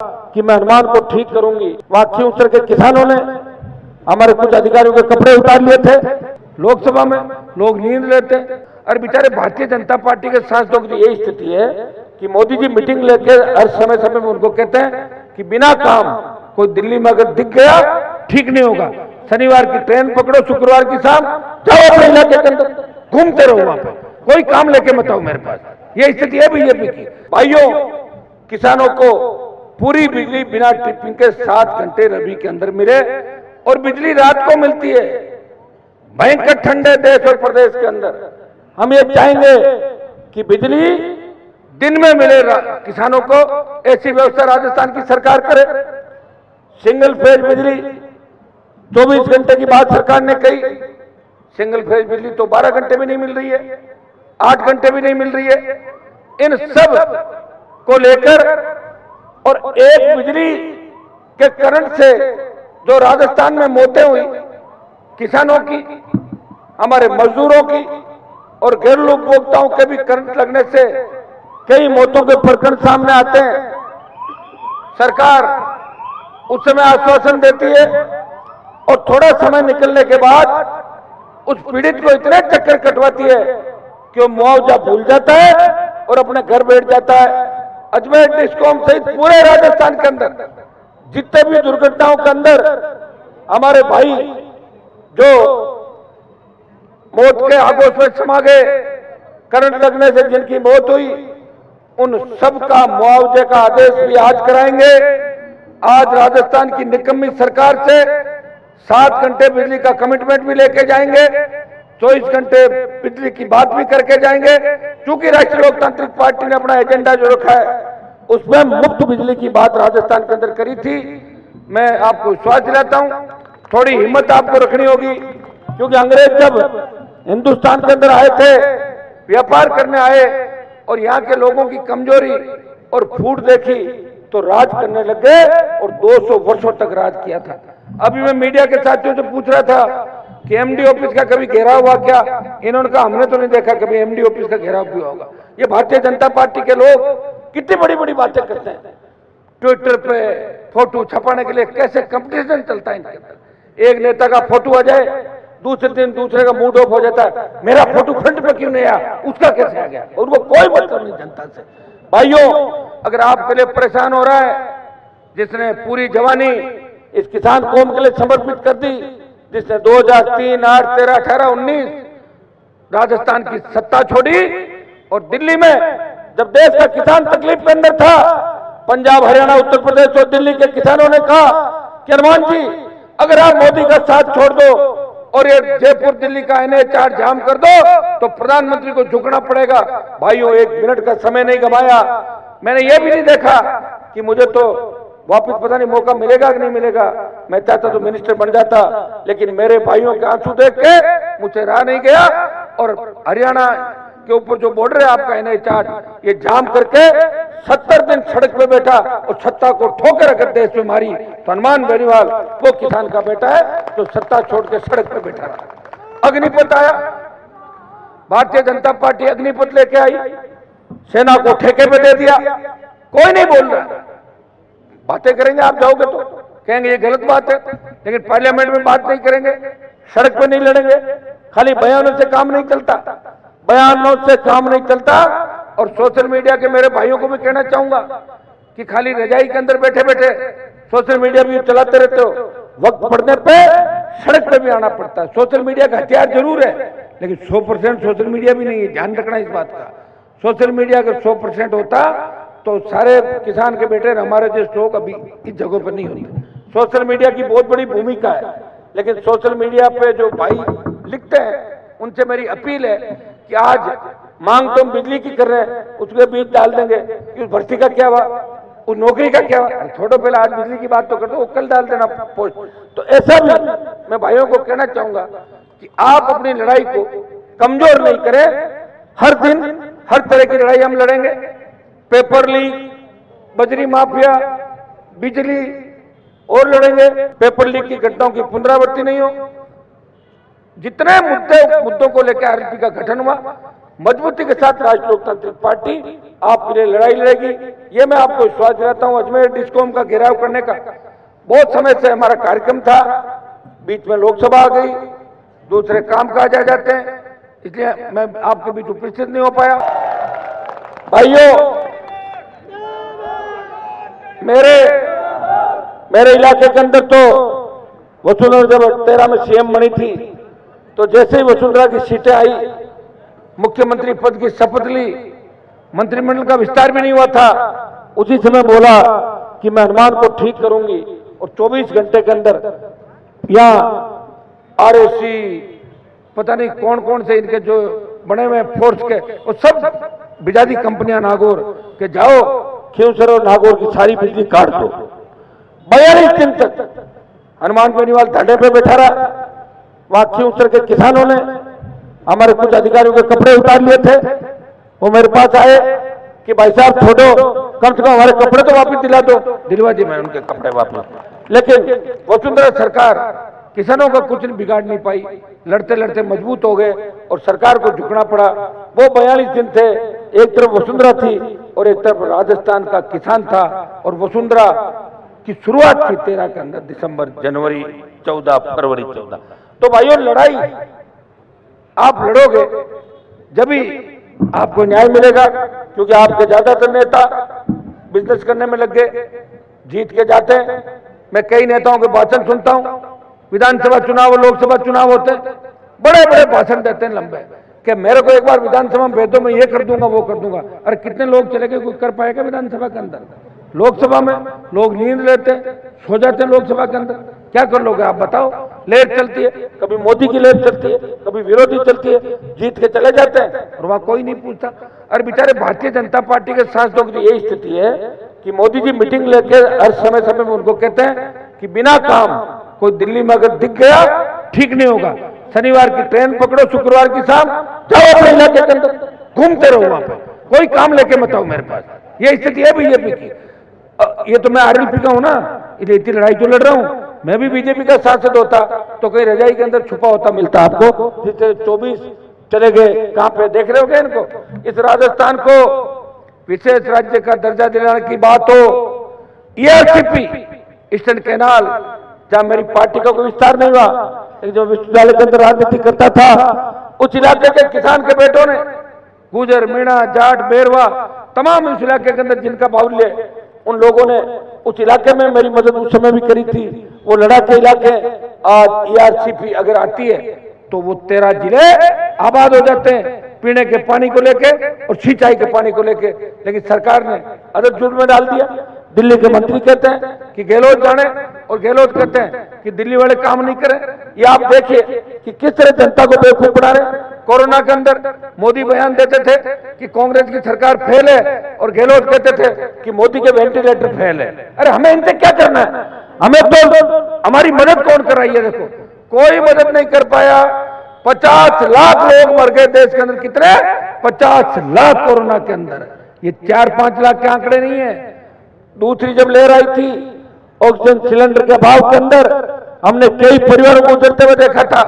कि मैं अनुमान को ठीक करूंगी। वहां उत्तर के किसानों ने हमारे कुछ अधिकारियों के कपड़े उतार लिए थे लोकसभा में, लोग नींद लेते। और बेचारे भारतीय जनता पार्टी के सांसदों की यही स्थिति है कि मोदी जी मीटिंग लेके हर समय समय में उनको कहते हैं कि बिना काम कोई दिल्ली में अगर दिख गया ठीक नहीं होगा। शनिवार की ट्रेन पकड़ो, शुक्रवार की शाम जाओ अपने इलाके के अंदर, घूमते रहो, वहां पर कोई काम लेके मत आओ मेरे पास। ये स्थिति है बीजेपी की। भाइयों, किसानों को पूरी बिजली बिना ट्रिपिंग के 7 घंटे रबी के अंदर मिले और बिजली रात को मिलती है। भयंकर ठंडे देश और प्रदेश के अंदर हम ये चाहेंगे कि बिजली दिन में मिले किसानों को। ऐसी व्यवस्था राजस्थान की सरकार करे। सिंगल फेज बिजली 24 घंटे की बात सरकार ने कही, सिंगल फेज बिजली तो 12 घंटे भी नहीं मिल रही है, 8 घंटे भी नहीं मिल रही है। इन सब को लेकर और एक बिजली के करंट से जो राजस्थान में मौतें हुई किसानों की, हमारे मजदूरों की और घरेलू उपभोक्ताओं के भी करंट लगने से कई मौतों के प्रकरण सामने आते हैं। सरकार उस समय आश्वासन देती है और थोड़ा समय निकलने के बाद उस पीड़ित को इतने चक्कर कटवाती है कि वो मुआवजा भूल जाता है और अपने घर बैठ जाता है। अजमेर डिस्कॉम सहित पूरे राजस्थान के अंदर जितने भी दुर्घटनाओं के अंदर हमारे भाई जो मौत के आगोश में समा गए, करंट लगने से जिनकी मौत हुई, उन सब का मुआवजे का आदेश भी आज कराएंगे। आज राजस्थान की निकम्मी सरकार से 7 घंटे बिजली का कमिटमेंट भी लेके जाएंगे, 24 घंटे बिजली की बात भी करके जाएंगे। क्योंकि राष्ट्रीय लोकतांत्रिक पार्टी ने अपना एजेंडा जो रखा है उसमें मुफ्त बिजली की बात राजस्थान के अंदर करी थी। मैं आपको विश्वास दिलाता हूं, थोड़ी हिम्मत आपको रखनी होगी, क्योंकि अंग्रेज जब हिंदुस्तान के अंदर आए थे, व्यापार करने आए और यहाँ के लोगों की कमजोरी और फूट देखी तो राज करने लग गए और 200 वर्षों तक राज किया था। अभी मैं मीडिया के साथियों से पूछ रहा था कि एमडी ऑफिस का कभी घेराव हुआ क्या? इन्होंने कहा हमने तो नहीं देखा कभी एमडी ऑफिस का घेराव भी होगा। ये भारतीय जनता पार्टी के लोग कितनी बड़ी बड़ी बातें करते हैं। ट्विटर पे फोटो छपाने के लिए कैसे कंपटीशन चलता है इनके अंदर। एक नेता का फोटो आ जाए, दूसरे दिन दूसरे का मूड ऑफ हो जाता है, मेरा फोटो फ्रंट पे क्यों नहीं आया, उसका कैसे आ गया, और वो कोई मतलब नहीं जनता से। भाइयों, अगर आपके लिए परेशान हो रहा है, जिसने पूरी जवानी इस किसान कौम के लिए समर्पित कर दी, जिसने 2003, 8, 13, 18, 19 राजस्थान की सत्ता छोड़ी और दिल्ली में जब देश का किसान तकलीफ के अंदर था, पंजाब, हरियाणा, उत्तर प्रदेश और दिल्ली के किसानों ने कहा कि हनुमान जी अगर आप मोदी का साथ छोड़ दो और ये जयपुर दिल्ली का NH8 जाम कर दो तो प्रधानमंत्री को झुकना पड़ेगा। भाइयों, 1 मिनट का समय नहीं गवाया। मैंने ये भी नहीं देखा कि मुझे तो वापस पता नहीं मौका मिलेगा कि नहीं मिलेगा। मैं चाहता तो मिनिस्टर बन जाता, लेकिन मेरे भाइयों के आंसू देख के मुझे रहा नहीं गया और हरियाणा के ऊपर जो बॉर्डर है आपका NH8, ये जाम करके 70 दिन सड़क पे बैठा और सत्ता को ठोकर अगर देश में मारी तो हनुमान बेनीवाल वो किसान का बेटा है जो सत्ता छोड़ के सड़क पे बैठा रहा। अग्निपथ आया, भारतीय जनता पार्टी अग्निपथ लेके आई, सेना को ठेके पे दे दिया, कोई नहीं बोल रहा। बातें करेंगे आप जाओगे तो कहेंगे ये गलत बात है, लेकिन पार्लियामेंट में बात नहीं करेंगे, सड़क पे नहीं लड़ेंगे। खाली बयानों से काम नहीं चलता, बयानों से काम नहीं चलता। और सोशल मीडिया के मेरे भाइयों को भी कहना चाहूंगा कि खाली रजाई के अंदर बैठे बैठे सोशल मीडिया भी चलाते रहते हो, वक्त पड़ने पे सड़क पे भी आना पड़ता है। सोशल मीडिया का हथियार जरूर है, लेकिन 100% सोशल मीडिया भी नहीं है, ध्यान रखना इस बात का। सोशल मीडिया अगर 100% होता तो सारे किसान के बेटे हमारे जैसे लोग अभी इस जगह पर नहीं होते। सोशल मीडिया की बहुत बड़ी भूमिका है, लेकिन सोशल मीडिया पे जो भाई लिखते हैं उनसे मेरी अपील है कि आज मांग तो हम बिजली की कर रहे हैं, उसके बीच डाल देंगे कि उस भर्ती का क्या हुआ, उस नौकरी का क्या हुआ। छोड़ो, पहले आज बिजली की बात तो कर दो, वो कल डाल देना पोस्ट। तो ऐसा भी मैं भाइयों को कहना चाहूंगा कि आप अपनी लड़ाई को कमजोर नहीं करें। हर दिन हर तरह की लड़ाई हम लड़ेंगे। पेपर लीक, बजरी माफिया, बिजली और लड़ेंगे। पेपर लीक की घटनाओं की पुनरावृत्ति नहीं हो। जितने मुद्दों को लेकर आरपी का गठन हुआ मजबूती के साथ राष्ट्रीय लोकतांत्रिक पार्टी आपके लिए लड़ाई लड़ेगी। ये मैं आपको विश्वास दिलाता हूं। अजमेर डिस्कॉम का घेराव करने का बहुत समय से हमारा कार्यक्रम था, बीच में लोकसभा आ गई, दूसरे काम काज आ जाते हैं, इसलिए मैं आपके बीच उपस्थित नहीं हो पाया। भाइयों, मेरे इलाके के अंदर तो वसुंधरा जब 13 में सीएम बनी थी, तो जैसे ही वसुंधरा की सीटें आई, मुख्यमंत्री पद की शपथ ली, मंत्रिमंडल का विस्तार भी नहीं हुआ था, उसी समय बोला कि मैं अनुमान को ठीक करूंगी और 24 घंटे के अंदर यहाँ आरएसी पता नहीं कौन कौन से इनके जो बने हुए फोर्स के वो सब बिजादी कंपनियां नागौर के जाओ खींवसर और नागौर की सारी बिजली काट दो। 42 दिन तक हनुमान बेनीवाल धरने पे बैठा रहा। वहां खींवसर के किसानों ने हमारे कुछ अधिकारियों के कपड़े उतार लिए थे। वो मेरे पास आए कि भाई साहब छोड़ो, कम से कम हमारे कपड़े तो वापस दिला दो। दिलवा दी मैं उनके कपड़े वापस। लेकिन वसुंधरा सरकार किसानों का कुछ बिगाड़ नहीं पाई, लड़ते लड़ते मजबूत हो गए और सरकार को झुकना पड़ा। वो 42 दिन थे, एक तरफ वसुंधरा थी और एक तरफ राजस्थान का किसान था। और वसुंधरा की शुरुआत थी 13 के अंदर, दिसंबर, जनवरी 14, फरवरी 14। तो भाइयों, लड़ाई आप लड़ोगे जब भी आपको न्याय मिलेगा, क्योंकि आपके ज्यादातर नेता बिजनेस करने में लग गए, जीत के जाते हैं। मैं कई नेताओं के भाषण सुनता हूं, विधानसभा चुनाव और लोकसभा चुनाव होते हैं, बड़े बड़े भाषण देते हैं लंबे, कि मेरे को एक बार विधानसभा में भेज दो, मैं ये कर दूंगा वो कर दूंगा। अरे कितने लोग चले गए, कोई कर पाएगा विधानसभा के अंदर? लोकसभा में लोग नींद लेते हैं, सो जाते हैं लोकसभा के अंदर। क्या कर लोगे आप बताओ? लेट चलती है, कभी मोदी की लेट चलती है, कभी विरोधी चलती है, जीत के चले जाते हैं और वहां कोई नहीं पूछता। अरे बेचारे भारतीय जनता पार्टी के सांसदों की यही स्थिति है कि मोदी जी मीटिंग लेके हर समय समय में उनको कहते हैं कि बिना काम कोई दिल्ली में अगर दिख गया ठीक नहीं होगा, शनिवार की ट्रेन पकड़ो, शुक्रवार की शाम जाओ अपने इलाके के अंदर, घूमते रहो, वहां पे कोई काम लेके मत आओ मेरे पास। ये स्थिति है बीजेपी की। ये तो मैं आरएलपी का हूं ना, इतनी लड़ाई जो लड़ रहा हूं। मैं भी बीजेपी का सांसद होता तो कहीं रजाई के अंदर छुपा होता मिलता आपको। जिससे 24 चले गए, कहां पे देख रहे होगे इनको। इस राजस्थान को विशेष राज्य का दर्जा दिलाने की बात हो, ईआरसीपी, ईस्टर्न कैनाल, जहां मेरी पार्टी का कोई विस्तार नहीं हुआ, एक जो विश्वविद्यालय के अंदर राजनीति करता था, उस इलाके के किसान के बेटों ने, गुजर, मीणा, जाट, बेरवा, तमाम उस इलाके के अंदर जिनका बाहुल्य, उन लोगों ने उस इलाके में मेरी मदद उस समय भी करी थी। वो लड़ाके इलाके आज ईआरसीपी अगर आती है तो वो 13 जिले आबाद हो जाते हैं, पीने के पानी को लेके और सिंचाई के पानी को लेके। लेकिन सरकार ने अदर जुड़ में डाल दिया। दिल्ली के मंत्री कहते हैं कि गहलोत जाने और गहलोत कहते हैं कि दिल्ली वाले काम नहीं करें। ये आप देखिए कि किस तरह जनता को बेवकूफ बना रहे। कोरोना के अंदर मोदी बयान देते थे कि कांग्रेस की सरकार फेल है और गहलोत कहते थे कि मोदी के वेंटिलेटर फेल है। अरे हमें इनसे क्या करना है? हमें तो हमारी मदद कौन कर रही है? देखो, कोई मदद नहीं कर पाया। 50 लाख लोग मर गए देश के अंदर। कितने? 50 लाख कोरोना के अंदर। ये 4-5 लाख के आंकड़े नहीं है। दूसरी जब लहर आई थी ऑक्सीजन सिलेंडर के अभाव के अंदर, हमने कई परिवारों को उजरते हुए देखा था।